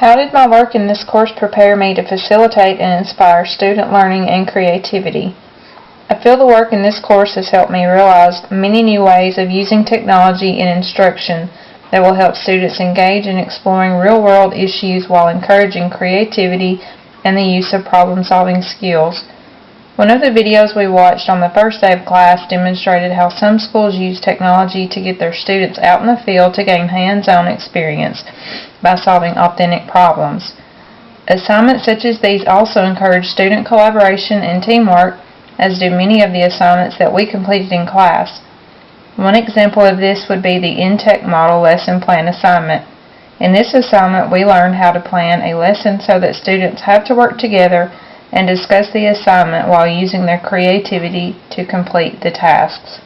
How did my work in this course prepare me to facilitate and inspire student learning and creativity? I feel the work in this course has helped me realize many new ways of using technology in instruction that will help students engage in exploring real-world issues while encouraging creativity and the use of problem-solving skills. One of the videos we watched on the first day of class demonstrated how some schools use technology to get their students out in the field to gain hands-on experience by solving authentic problems. Assignments such as these also encourage student collaboration and teamwork, as do many of the assignments that we completed in class. One example of this would be the InTech Model Lesson Plan assignment. In this assignment, we learned how to plan a lesson so that students have to work together and discuss the assignment while using their creativity to complete the tasks.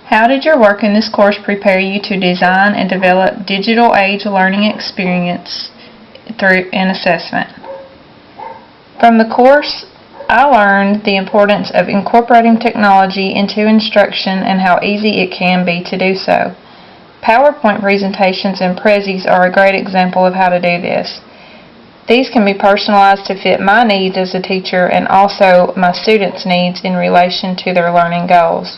How did your work in this course prepare you to design and develop digital age learning experience through an assessment? From the course, I learned the importance of incorporating technology into instruction and how easy it can be to do so. PowerPoint presentations and Prezis are a great example of how to do this. These can be personalized to fit my needs as a teacher and also my students' needs in relation to their learning goals.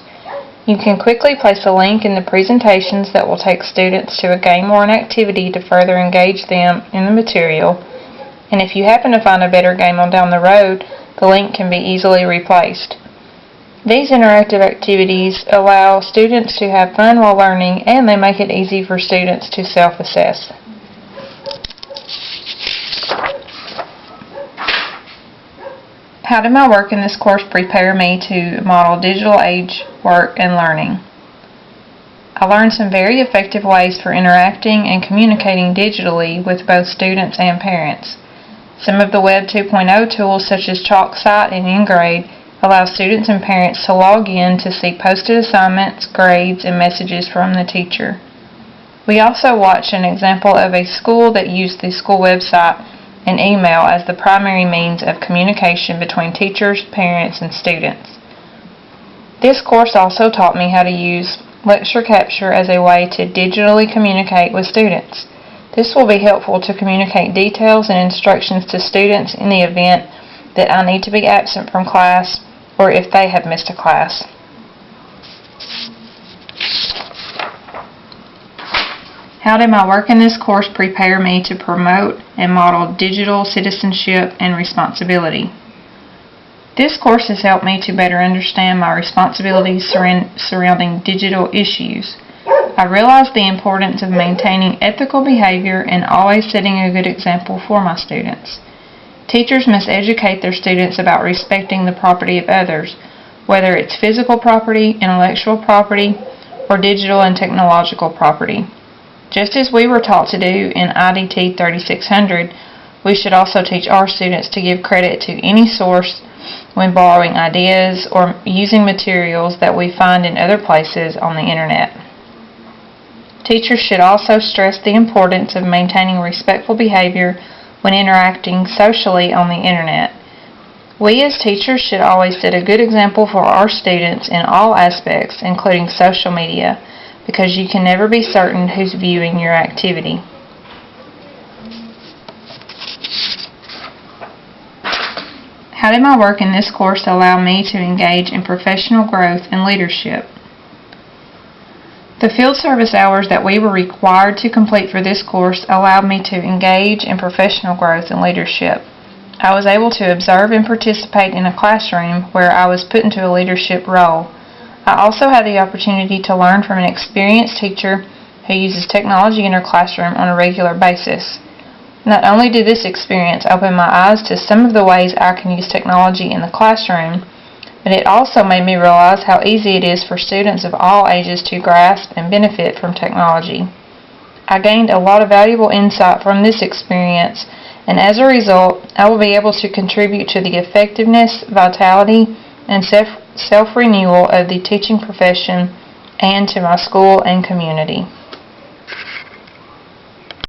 You can quickly place a link in the presentations that will take students to a game or an activity to further engage them in the material, and if you happen to find a better game on down the road, the link can be easily replaced. These interactive activities allow students to have fun while learning, and they make it easy for students to self-assess. How did my work in this course prepare me to model digital age work and learning? I learned some very effective ways for interacting and communicating digitally with both students and parents. Some of the Web 2.0 tools such as ChalkSite and Engrade allow students and parents to log in to see posted assignments, grades, and messages from the teacher. We also watched an example of a school that used the school website and email as the primary means of communication between teachers, parents, and students. This course also taught me how to use lecture capture as a way to digitally communicate with students. This will be helpful to communicate details and instructions to students in the event that I need to be absent from class or if they have missed a class. How did my work in this course prepare me to promote and model digital citizenship and responsibility? This course has helped me to better understand my responsibilities surrounding digital issues. I realized the importance of maintaining ethical behavior and always setting a good example for my students. Teachers must educate their students about respecting the property of others, whether it's physical property, intellectual property, or digital and technological property. Just as we were taught to do in IDT 3600, we should also teach our students to give credit to any source when borrowing ideas or using materials that we find in other places on the internet. Teachers should also stress the importance of maintaining respectful behavior when interacting socially on the internet. We as teachers should always set a good example for our students in all aspects, including social media, because you can never be certain who's viewing your activity. How did my work in this course allow me to engage in professional growth and leadership? The field service hours that we were required to complete for this course allowed me to engage in professional growth and leadership. I was able to observe and participate in a classroom where I was put into a leadership role. I also had the opportunity to learn from an experienced teacher who uses technology in her classroom on a regular basis. Not only did this experience open my eyes to some of the ways I can use technology in the classroom, but it also made me realize how easy it is for students of all ages to grasp and benefit from technology. I gained a lot of valuable insight from this experience, and as a result, I will be able to contribute to the effectiveness, vitality, and self-renewal of the teaching profession and to my school and community.